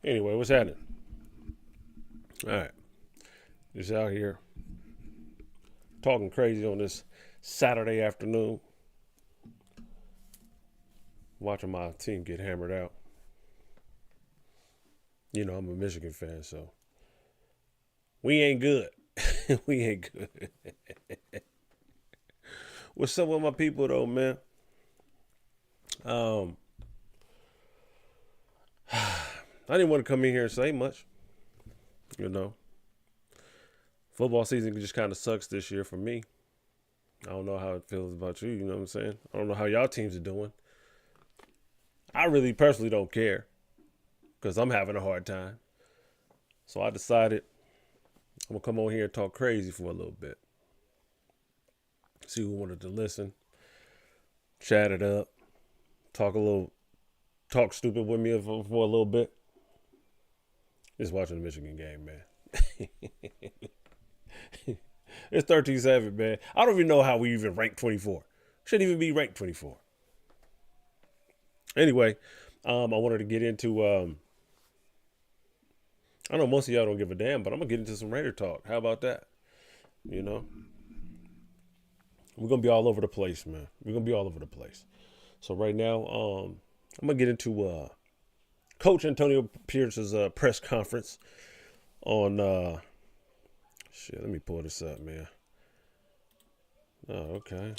Anyway, what's happening? All right, just out here talking crazy on this Saturday afternoon, watching my team get hammered out. You know, I'm a Michigan fan, so we ain't good. We ain't good. What's up with my people though, man? Um, I didn't want to come in here and say much. You know, football season just kind of sucks this year for me. I don't know how it feels about you. You know what I'm saying? I don't know how y'all teams are doing. I really personally don't care because I'm having a hard time. So I decided I'm gonna come on here and talk crazy for a little bit. See who wanted to listen, chat it up, talk a little, talk stupid with me for a little bit. Just watching the Michigan game, man. It's 13-7, man. I don't even know how we even ranked 24. Shouldn't even be ranked 24. Anyway, I wanted to get into. I know most of y'all don't give a damn, but I'm gonna get into some Raider talk. How about that? You know, we're gonna be all over the place, man. We're gonna be all over the place. So right now, I'm gonna get into Coach Antonio Pierce's press conference on. Shit, let me pull this up, man. Oh, okay.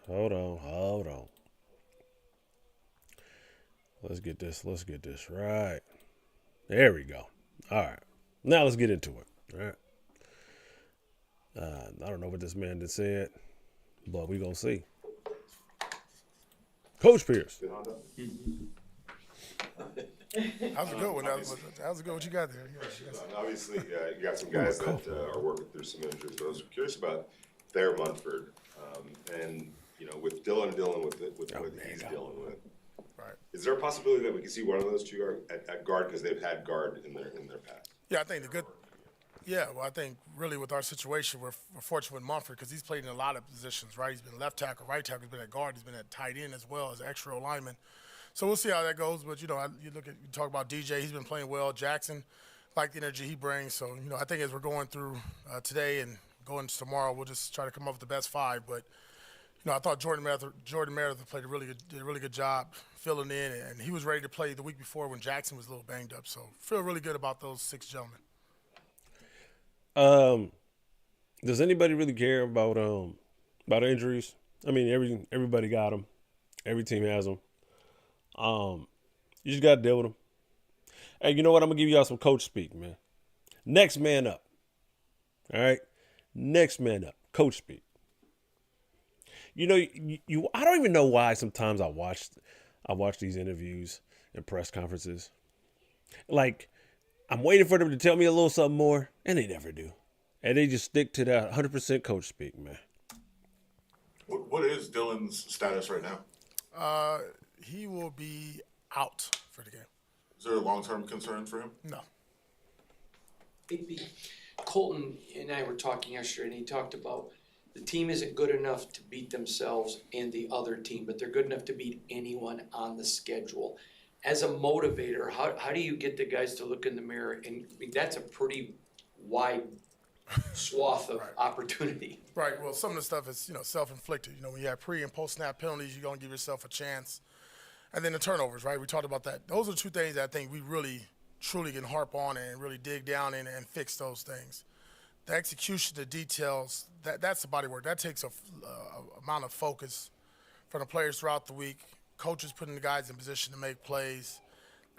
Hold on. Let's get this. Let's get this right. There we go. All right. Now let's get into it. All right. I don't know what this man just said, but we gonna see. Coach Pierce. How's it going? How's it going? What you got there? Obviously, you got some guys that are working through some injuries. But I was curious about Thayer Munford, and with Dylan dealing with what he's dealing with. Right. Is there a possibility that we can see one of those two at guard because they've had guard in their past? Yeah, I think the good. Yeah, well, I think really with our situation, we're fortunate with Mumford because he's played in a lot of positions, right? He's been left tackle, right tackle, he's been at guard, he's been at tight end as well as extra lineman. So we'll see how that goes. But you talk about DJ, he's been playing well. Jackson, like the energy he brings. So I think as we're going through today and going tomorrow, we'll just try to come up with the best five. But I thought Jordan Meredith played did a really good job filling in, and he was ready to play the week before when Jackson was a little banged up. So feel really good about those six gentlemen. Does anybody really care about injuries? I mean, everybody got them. Every team has them. You just got to deal with them. Hey, you know what? I'm gonna give y'all some coach speak, man. Next man up. All right, next man up. Coach speak. I don't even know why sometimes I watch these interviews and press conferences. Like, I'm waiting for them to tell me a little something more, and they never do. And they just stick to that 100% coach speak, man. What is Dylan's status right now? He will be out for the game. Is there a long-term concern for him? No. Colton and I were talking yesterday, and he talked about the team isn't good enough to beat themselves and the other team, but they're good enough to beat anyone on the schedule. As a motivator, how do you get the guys to look in the mirror? And that's a pretty wide swath of opportunity. Right. Well, some of the stuff is, self-inflicted. When you have pre- and post-snap penalties, you're going to give yourself a chance. And then the turnovers, right? We talked about that. Those are two things that I think we really, truly can harp on and really dig down in and fix those things. The execution, the details, that's the body work. That takes a amount of focus from the players throughout the week, coaches putting the guys in position to make plays.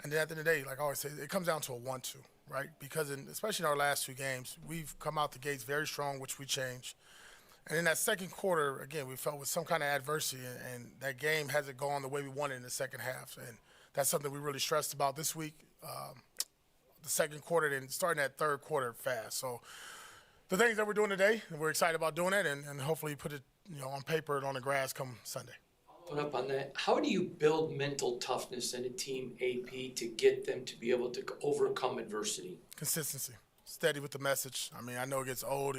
And then at the end of the day, like I always say, it comes down to a 1-2, right? Because especially in our last two games, we've come out the gates very strong, which we changed. And in that second quarter, again, we felt with some kind of adversity, and that game hasn't gone the way we wanted in the second half. And that's something we really stressed about this week, the second quarter, and starting that third quarter fast. So the things that we're doing today, we're excited about doing it, and hopefully put it on paper and on the grass come Sunday. Following up on that, how do you build mental toughness in a team, AP, to get them to be able to overcome adversity? Consistency. Steady with the message. I mean, I know it gets old.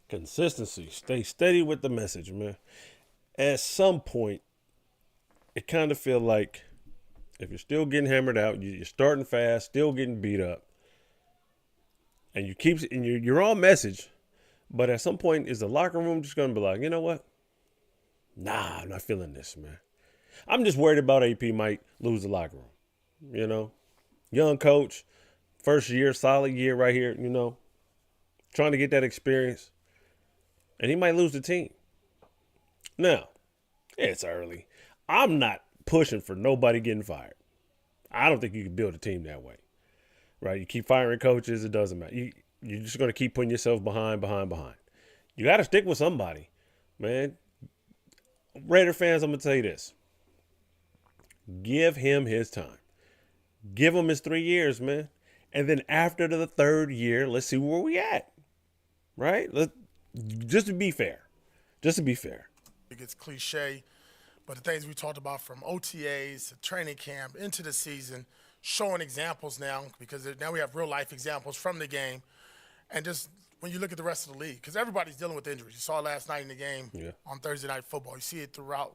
Consistency. Stay steady with the message, man. At some point, it kind of feel like if you're still getting hammered out, you're starting fast, still getting beat up, and you're on message, but at some point, is the locker room just going to be like, you know what? Nah, I'm not feeling this, man. I'm just worried about AP might lose the locker room. You know, young coach, first year, solid year right here, you know, trying to get that experience. And he might lose the team. Now, it's early. I'm not pushing for nobody getting fired. I don't think you can build a team that way. Right? You keep firing coaches, it doesn't matter. You're just going to keep putting yourself behind. You got to stick with somebody, man. Raider fans, I'm going to tell you this. Give him his time. Give him his 3 years, man. And then after the third year, let's see where we at. Right? Just to be fair. It gets cliche, but the things we talked about from OTAs to training camp into the season, showing examples now, because now we have real life examples from the game. And just when you look at the rest of the league, because everybody's dealing with injuries. You saw it last night in the game on Thursday Night Football. You see it throughout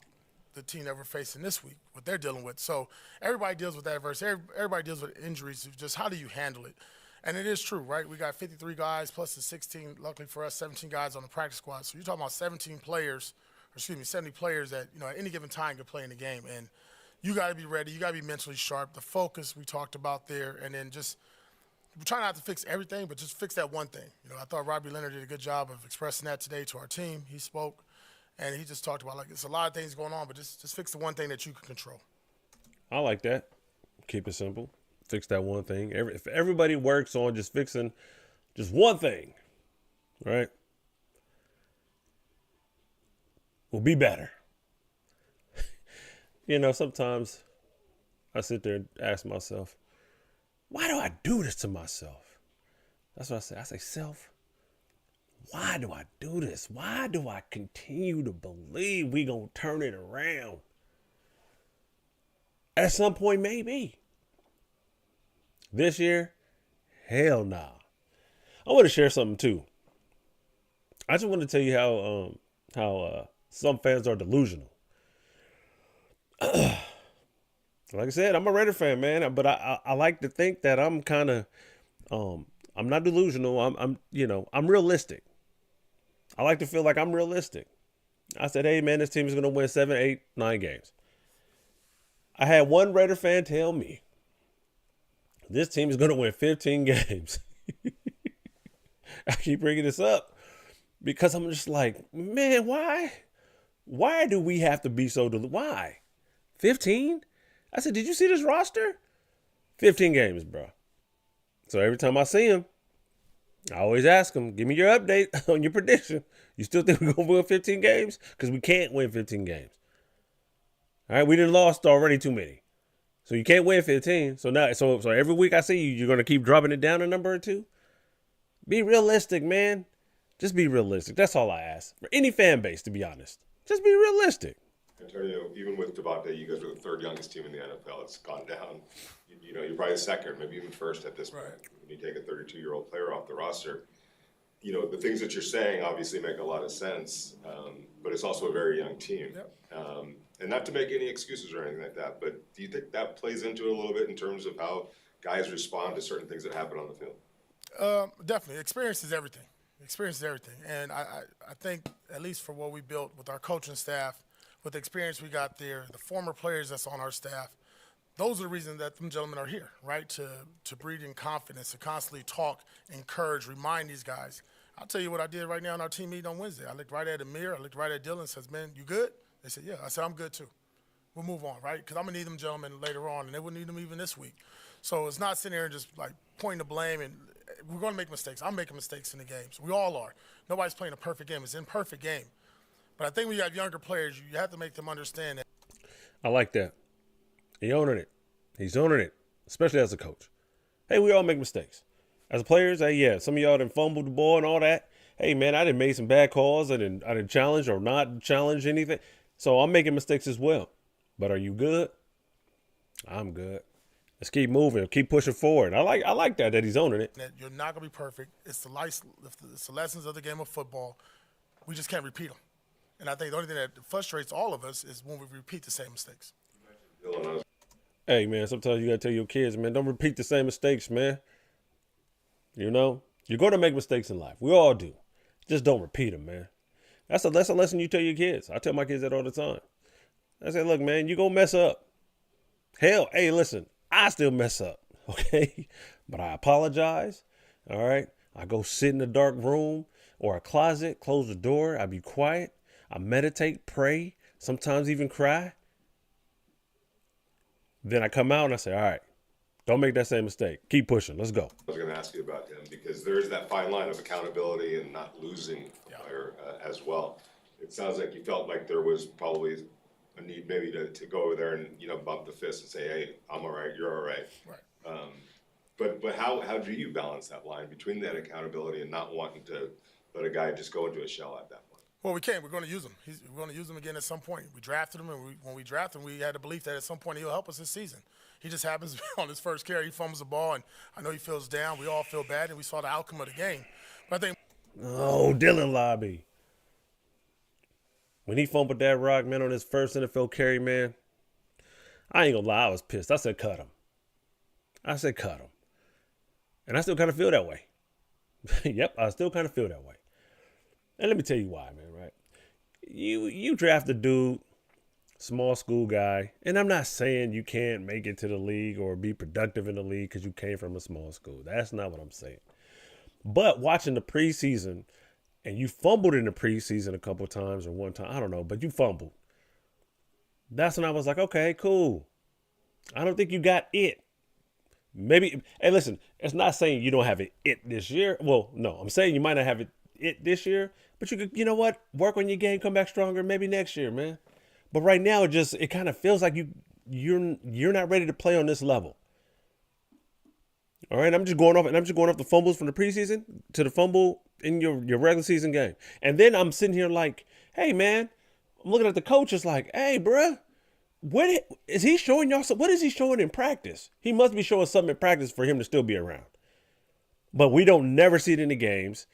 the team that we're facing this week, what they're dealing with. So everybody deals with adversity. Everybody deals with injuries. Just how do you handle it? And it is true, right? We got 53 guys plus the 16, luckily for us, 17 guys on the practice squad. So you're talking about 70 players that, you know, at any given time can play in the game. And you got to be ready. You got to be mentally sharp. The focus we talked about there. And then just we try not to fix everything, but just fix that one thing. You know, I thought Robbie Leonard did a good job of expressing that today to our team. He spoke, and he just talked about, like, there's a lot of things going on, but just fix the one thing that you can control. I like that. Keep it simple. Fix that one thing. If everybody works on just fixing just one thing, right, we'll be better. You know, sometimes I sit there and ask myself, why do I do this to myself? That's what I say. I say, self, why do I do this? Why do I continue to believe we gonna turn it around? At some point, maybe. This year, hell nah. I want to share something too. I just want to tell you how some fans are delusional. Like I said, I'm a Raider fan, man, but I like to think that I'm kind of I'm not delusional. I'm realistic. I like to feel like I'm realistic. I said, hey man, this team is gonna win 7, 8, 9 games. I had one Raider fan tell me this team is going to win 15 games. I keep bringing this up because I'm just like, man, why? Why do we have to be so why? 15? I said, did you see this roster? 15 games, bro. So every time I see him, I always ask him, give me your update on your prediction. You still think we're going to win 15 games? Because we can't win 15 games. All right, we done lost already too many. So you can't win 15. So now, so every week I see you, you're going to keep dropping it down a number or two? Be realistic, man. Just be realistic. That's all I ask. For any fan base, to be honest. Just be realistic. Antonio, even with Devontae, you guys are the third youngest team in the NFL. It's gone down. You know, you're probably second, maybe even first at this point. When you take a 32-year-old player off the roster, you know, the things that you're saying obviously make a lot of sense, but it's also a very young team. And not to make any excuses or anything like that, but do you think that plays into it a little bit in terms of how guys respond to certain things that happen on the field? Definitely. Experience is everything. And I think, at least for what we built with our coaching staff, with the experience we got there, the former players that's on our staff, those are the reasons that them gentlemen are here, right? To breed in confidence, to constantly talk, encourage, remind these guys. I'll tell you what I did right now in our team meeting on Wednesday. I looked right at Amir, I looked right at Dylan and says, man, you good? They said, yeah. I said, I'm good too. We'll move on, right? Because I'm going to need them gentlemen later on, and they wouldn't need them even this week. So it's not sitting there and just, like, pointing the blame. And we're going to make mistakes. I'm making mistakes in the games. We all are. Nobody's playing a perfect game. It's an imperfect game. But I think when you have younger players, you have to make them understand that. I like that. He's owning it, especially as a coach. Hey, we all make mistakes. As players, hey, yeah, some of y'all done fumbled the ball and all that. Hey, man, I done made some bad calls. I didn't challenge or not challenge anything. So I'm making mistakes as well. But are you good? I'm good. Let's keep moving. Keep pushing forward. I like that he's owning it. That you're not going to be perfect. It's the lessons of the game of football. We just can't repeat them. And I think the only thing that frustrates all of us is when we repeat the same mistakes. Hey, man, sometimes you got to tell your kids, man, don't repeat the same mistakes, man. You know, you're going to make mistakes in life. We all do. Just don't repeat them, man. That's a lesson you tell your kids. I tell my kids that all the time. I say, look, man, you going to mess up. Hell, hey, listen, I still mess up, okay? But I apologize, all right? I go sit in a dark room or a closet, close the door. I be quiet. I meditate, pray, sometimes even cry. Then I come out and I say, all right, don't make that same mistake. Keep pushing. Let's go. I was going to ask you about him because there is that fine line of accountability and not losing a player as well. It sounds like you felt like there was probably a need maybe to go over there and, you know, bump the fist and say, hey, I'm all right, you're all right. Right. But how do you balance that line between that accountability and not wanting to let a guy just go into a shell at that point? Well, we can't. We're going to use him. We're going to use him again at some point. We drafted him, and when we drafted him, we had the belief that at some point he'll help us this season. He just happens to be on his first carry. He fumbles the ball, and I know he feels down. We all feel bad, and we saw the outcome of the game. But I think Oh, Dylan Lobby. When he fumbled that rock, man, on his first NFL carry, man, I ain't gonna lie, I was pissed. I said, cut him. And I still kind of feel that way. Yep, I still kind of feel that way. And let me tell you why, man, right? You draft a dude, small school guy, and I'm not saying you can't make it to the league or be productive in the league because you came from a small school. That's not what I'm saying. But watching the preseason, and you fumbled in the preseason a couple of times or one time, I don't know, but you fumbled. That's when I was like, okay, cool. I don't think you got it. Maybe, hey, listen, it's not saying you don't have it this year. Well, no, I'm saying you might not have it this year, but you could, you know what? Work on your game, come back stronger, maybe next year, man. But right now, it kind of feels like you're not ready to play on this level. All right, I'm just going off the fumbles from the preseason to the fumble in your regular season game, and then I'm sitting here like, hey, man, I'm looking at the coach. It's like, hey, bruh, what is he showing y'all? What is he showing in practice? He must be showing something in practice for him to still be around. But we don't never see it in the games.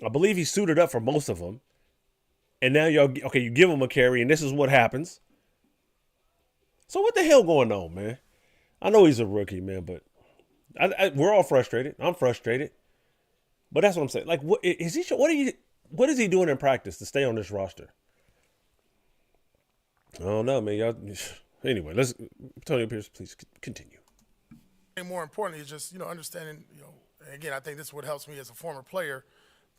I believe he suited up for most of them. And now you give him a carry, and this is what happens. So what the hell going on, man? I know he's a rookie, man, but we're all frustrated. I'm frustrated. But that's what I'm saying. Like, what is he? What is he doing in practice to stay on this roster? I don't know, man. Y'all. Anyway, Antonio Pierce, please continue. and more importantly, is just understanding. And again, I think this is what helps me as a former player.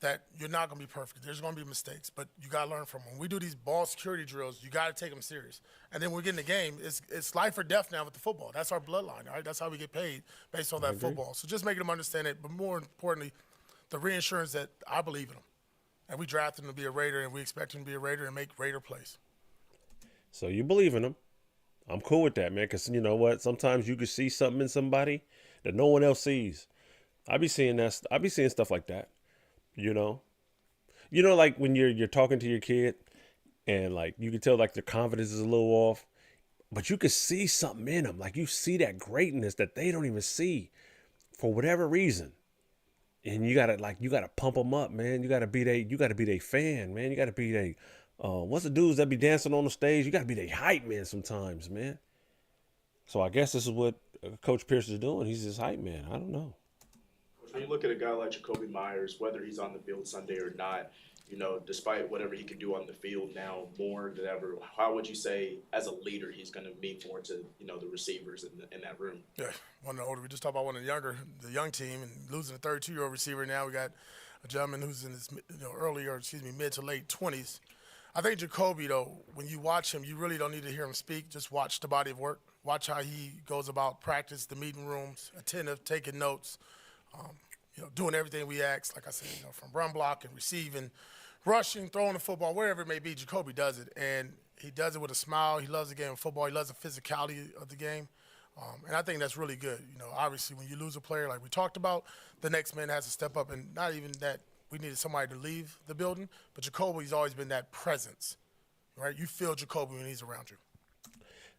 That you're not going to be perfect. There's going to be mistakes, but you got to learn from them. When we do these ball security drills, you got to take them serious. And then when we get in the game, it's life or death now with the football. That's our bloodline, all right? That's how we get paid based on that football. So just making them understand it, but more importantly, the reassurance that I believe in them. And we drafted him to be a Raider, and we expect him to be a Raider and make Raider plays. So you believe in him. I'm cool with that, man, because you know what? Sometimes you can see something in somebody that no one else sees. I be seeing stuff like that. You know, like when you're talking to your kid and like you can tell like their confidence is a little off, but you can see something in them. Like you see that greatness that they don't even see for whatever reason. And you gotta pump them up, man. You gotta be their fan, man. You gotta be their, what's the dudes that be dancing on the stage? You gotta be their hype man sometimes, man. So I guess this is what Coach Pierce is doing. He's his hype man. I don't know. When you look at a guy like Jakobi Meyers, whether he's on the field Sunday or not, despite whatever he can do on the field now more than ever, how would you say as a leader he's going to mean more to, the receivers in that room? Yeah, one of the older. We just talked about one of the young team, and losing a 32-year-old receiver. Now we got a gentleman who's in his mid to late 20s. I think Jakobi, though, when you watch him, you really don't need to hear him speak. Just watch the body of work. Watch how he goes about practice, the meeting rooms, attentive, taking notes. Doing everything we ask, like I said, from run block and receiving, rushing, throwing the football, wherever it may be, Jakobi does it. And he does it with a smile. He loves the game of football. He loves the physicality of the game. And I think that's really good. Obviously, when you lose a player like we talked about, the next man has to step up. And not even that we needed somebody to leave the building, but Jakobi's always been that presence, right? You feel Jakobi when he's around you.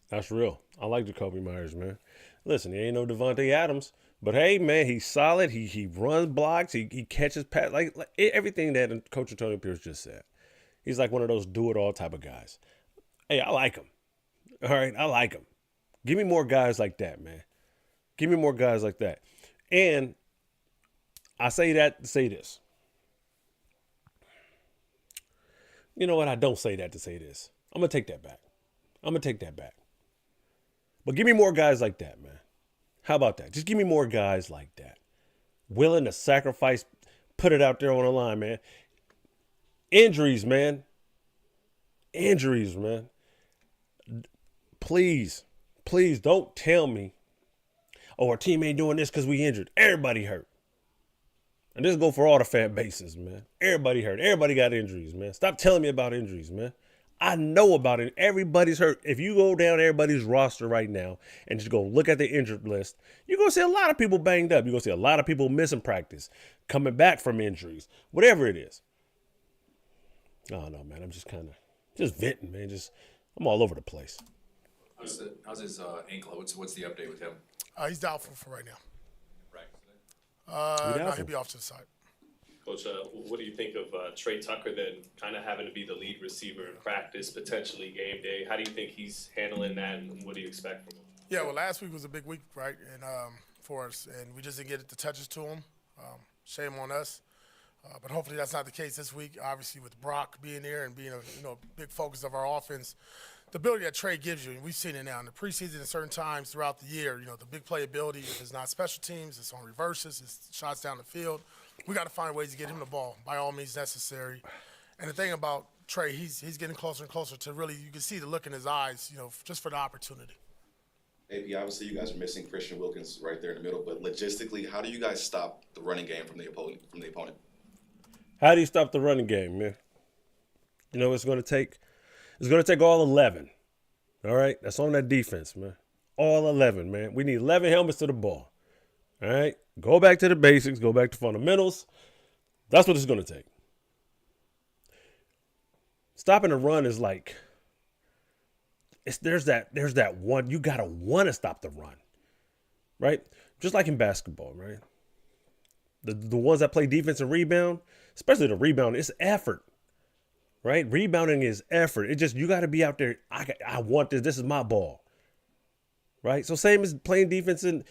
That's real. I like Jakobi Meyers, man. Listen, he ain't no Devontae Adams. But hey, man, he's solid. He runs blocks. He catches pass. Like everything that Coach Antonio Pierce just said. He's like one of those do-it-all type of guys. Hey, I like him. All right, I like him. Give me more guys like that, man. Give me more guys like that. And I say that to say this. You know what? I don't say that to say this. I'm going to take that back. But give me more guys like that, man. How about that? Just give me more guys like that. Willing to sacrifice, put it out there on the line, man. Injuries, man. Please don't tell me, oh, our team ain't doing this because we injured. Everybody hurt. And this go for all the fan bases, man. Everybody hurt. Everybody got injuries, man. Stop telling me about injuries, man. I know about it. Everybody's hurt. If you go down everybody's roster right now and just go look at the injured list, you're going to see a lot of people banged up. You're going to see a lot of people missing practice, coming back from injuries, whatever it is. I don't know, man. I'm just venting, man. I'm all over the place. How's his ankle? What's the update with him? He's doubtful for right now. Right. No, he'll be off to the side. Coach, what do you think of Trey Tucker then kind of having to be the lead receiver in practice, potentially game day? How do you think he's handling that, and what do you expect from him? Yeah, well, last week was a big week, right, and for us, and we just didn't get the touches to him. Shame on us. But hopefully that's not the case this week. Obviously, with Brock being there and being a big focus of our offense, the ability that Trey gives you, and we've seen it now in the preseason at certain times throughout the year. The big playability. If it's not special teams, it's on reverses, it's shots down the field. We got to find ways to get him the ball by all means necessary. And the thing about Trey, he's getting closer and closer to really. You can see the look in his eyes, just for the opportunity. AP, obviously you guys are missing Christian Wilkins right there in the middle, but logistically, how do you guys stop the running game from the opponent? How do you stop the running game, man? It's going to take? It's going to take all 11. All right? That's on that defense, man. All 11, man. We need 11 helmets to the ball. All right? Go back to the basics. Go back to fundamentals. That's what it's going to take. Stopping the run is like, there's that one. You got to want to stop the run, right? Just like in basketball, right? The ones that play defense and rebound, especially the rebound, it's effort, right? Rebounding is effort. It just, you got to be out there. I want this. This is my ball, right? So same as playing defense in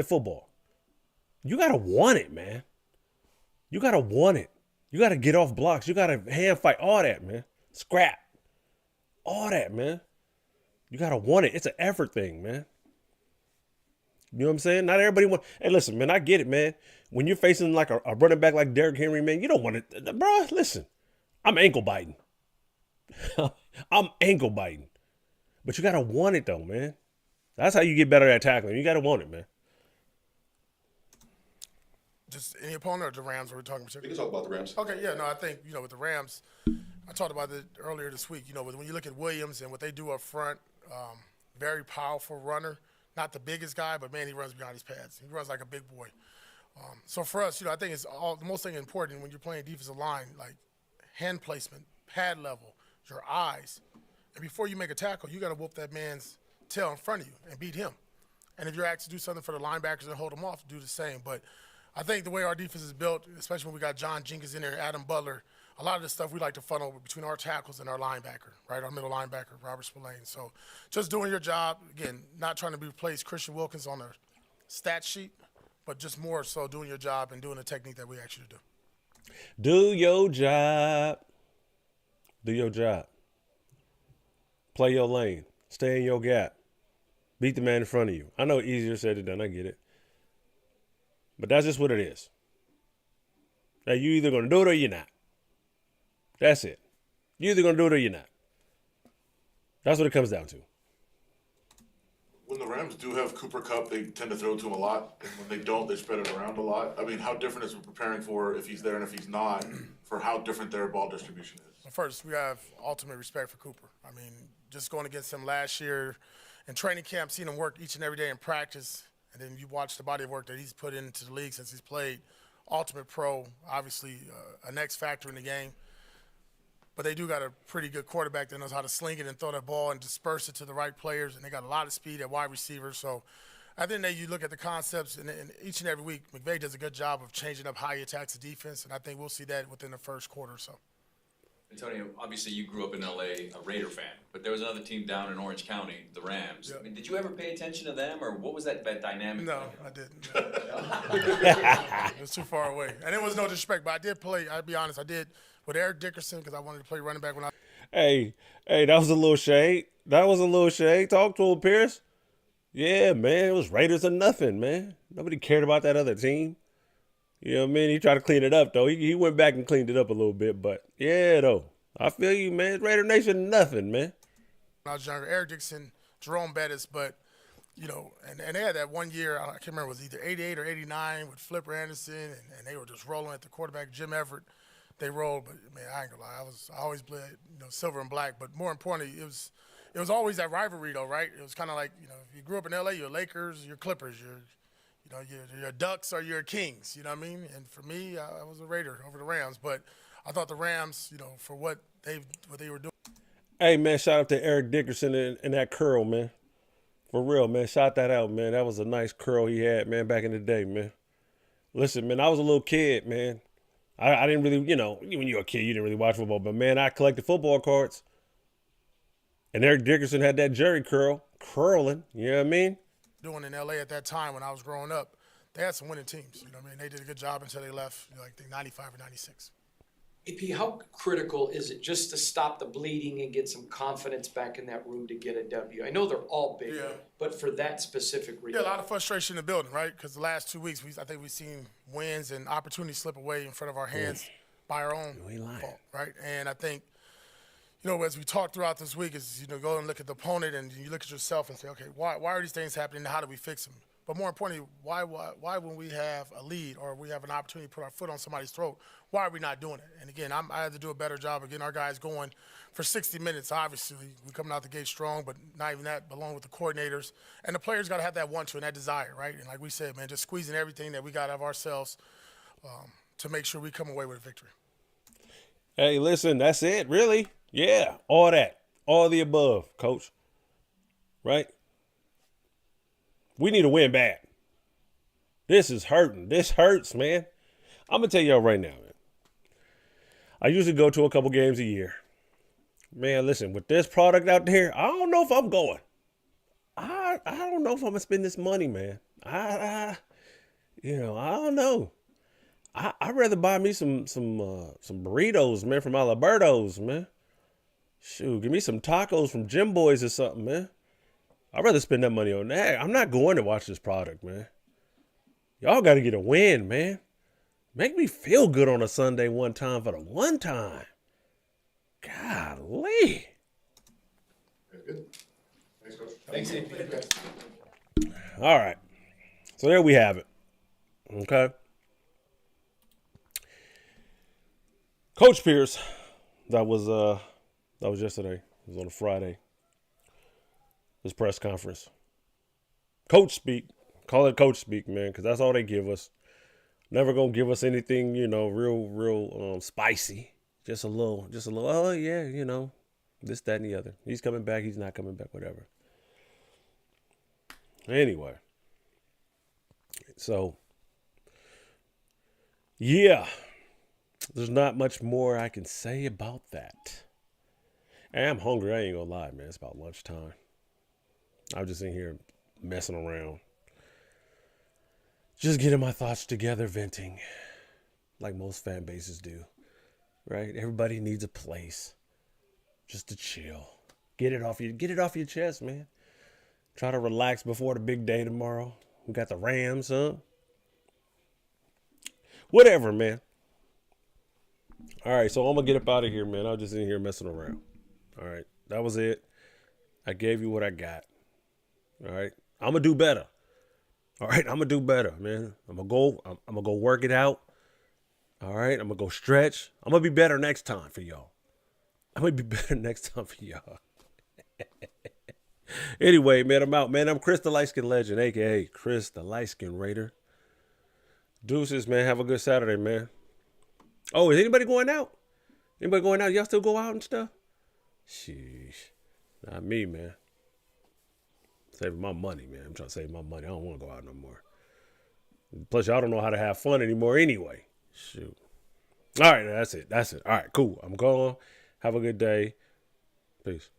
football. You got to want it, man. You got to want it. You got to get off blocks. You got to hand fight, all that, man. Scrap, all that, man. You got to want it. It's an effort thing, man. You know what I'm saying? Not everybody want. Hey, listen, man, I get it, man. When you're facing like a running back like Derrick Henry, man, you don't want it. Bro, listen, I'm ankle biting. I'm ankle biting. But you got to want it, though, man. That's how you get better at tackling. You got to want it, man. Just any opponent or the Rams? Are we talking We particularly? can talk about the Rams. Okay, yeah, no, I think, with the Rams, I talked about it earlier this week, when you look at Williams and what they do up front, very powerful runner, not the biggest guy, but, man, he runs behind his pads. He runs like a big boy. So for us, I think it's the most thing important when you're playing defensive line, like hand placement, pad level, your eyes. And before you make a tackle, you got to whoop that man's tail in front of you and beat him. And if you're asked to do something for the linebackers and hold them off, do the same. But I think the way our defense is built, especially when we got John Jenkins in there, Adam Butler, a lot of the stuff we like to funnel between our tackles and our linebacker, right? Our middle linebacker, Robert Spillane. So just doing your job, again, not trying to replace Christian Wilkins on the stat sheet, but just more so doing your job and doing the technique that we ask you to do. Do your job. Do your job. Play your lane. Stay in your gap. Beat the man in front of you. I know easier said than done. I get it. But that's just what it is. Now, you either going to do it or you're not. That's it. You're either going to do it or you're not. That's what it comes down to. When the Rams do have Cooper Kupp, they tend to throw to him a lot. And when they don't, they spread it around a lot. I mean, how different is it preparing for if he's there and if he's not, for how different their ball distribution is? Well, first, we have ultimate respect for Cooper. I mean, just going against him last year in training camp, seeing him work each and every day in practice, and then you watch the body of work that he's put into the league since he's played. Ultimate pro, obviously an X factor in the game. But they do got a pretty good quarterback that knows how to sling it and throw that ball and disperse it to the right players, and they got a lot of speed at wide receiver. So I think that you look at the concepts, and each and every week, McVay does a good job of changing up how he attacks the defense, and I think we'll see that within the first quarter or so. Antonio, obviously you grew up in LA, a Raider fan, but there was another team down in Orange County, the Rams. Yep. I mean, did you ever pay attention to them, or what was that dynamic? No, like? I didn't. It was too far away. And it was no disrespect, but I did play, I'll be honest, I did with Eric Dickerson because I wanted to play running back when I Hey, that was a little shade. That was a little shade. Talk to him, Pierce. Yeah, man, it was Raiders or nothing, man. Nobody cared about that other team. You know what I mean? He tried to clean it up, though. He went back and cleaned it up a little bit, but yeah, though. I feel you, man. Raider Nation, nothing, man. was younger. Eric Dickerson, Jerome Bettis, but, you know, and they had that one year, I can't remember, it was either 88 or 89 with Flipper Anderson, and they were just rolling at the quarterback, Jim Everett. They rolled, but, man, I ain't gonna lie. I always played, you know, silver and black, but more importantly, it was always that rivalry, though, right? It was kind of like, you know, if you grew up in L.A., you're Lakers, you're Clippers, you're Ducks or you're Kings, you know what I mean? And for me, I was a Raider over the Rams, but I thought the Rams, you know, for what they were doing. Hey, man, shout out to Eric Dickerson and that curl, man. For real, man. Shout that out, man. That was a nice curl he had, man, back in the day, man. Listen, man, I was a little kid, man. I didn't really, you know, when you were a kid, you didn't really watch football. But, man, I collected football cards. And Eric Dickerson had that Jerry curl, curling, you know what I mean? Doing in L.A. at that time when I was growing up, they had some winning teams. You know what I mean? They did a good job until they left, you know, like I think 95 or 96. AP, how critical is it just to stop the bleeding and get some confidence back in that room to get a W? I know they're all big, Yeah. but for that specific reason. Yeah, a lot of frustration in the building, right? Because the last 2 weeks, I think we've seen wins and opportunities slip away in front of our hands by our own fault, right? And I think, you know, as we talk throughout this week, is, you know, go and look at the opponent and you look at yourself and say, okay, why are these things happening and how do we fix them? But more importantly, why when we have a lead or we have an opportunity to put our foot on somebody's throat, why are we not doing it? And again, I had to do a better job of getting our guys going for 60 minutes. Obviously, we're coming out the gate strong, but not even that, but along with the coordinators. And the players got to have that want to and that desire, right? And like we said, man, just squeezing everything that we got out of ourselves to make sure we come away with a victory. Hey, listen, that's it, really? Yeah, all that. All the above, Coach. Right? We need to win bad. This is hurting. This hurts, man. I'm going to tell y'all right now, man. I usually go to a couple games a year. Man, listen, with this product out there, I don't know if I'm going. I don't know if I'm going to spend this money, man. I don't know. I'd rather buy me some burritos, man, from Alberto's, man. Shoot, give me some tacos from Jim Boys or something, man. I'd rather spend that money on that. I'm not going to watch this product, man. Y'all got to get a win, man. Make me feel good on a Sunday one time for the one time. Golly. Very good. Thanks, Coach. Thanks, AP. All right. So there we have it. Okay. Coach Pierce, that was yesterday. It was on a Friday. His press conference. Coach speak. Call it coach speak, man, because that's all they give us. Never gonna give us anything, you know, real spicy. Just a little, oh yeah, you know, this, that, and the other. He's coming back, he's not coming back, whatever. Anyway. So yeah. There's not much more I can say about that. And I'm hungry, I ain't gonna lie, man. It's about lunchtime. I'm just in here messing around. Just getting my thoughts together, venting. Like most fan bases do. Right? Everybody needs a place. Just to chill. Get it off your chest, man. Try to relax before the big day tomorrow. We got the Rams, huh? Whatever, man. All right, so I'm going to get up out of here, man. I was just in here messing around. All right, that was it. I gave you what I got. All right, I'm going to do better. All right, I'm going to do better, man. I'm going to go work it out. All right, I'm going to go stretch. I'm going to be better next time for y'all. Anyway, man, I'm out, man. I'm Chris the Light Skin Legend, a.k.a. Chris the Light Skin Raider. Deuces, man. Have a good Saturday, man. Oh, is anybody going out? Y'all still go out and stuff? Sheesh. Not me, man. Saving my money, man. I'm trying to save my money. I don't want to go out no more. Plus, y'all don't know how to have fun anymore anyway. Shoot. All right, that's it. All right, cool. I'm going. Have a good day. Peace.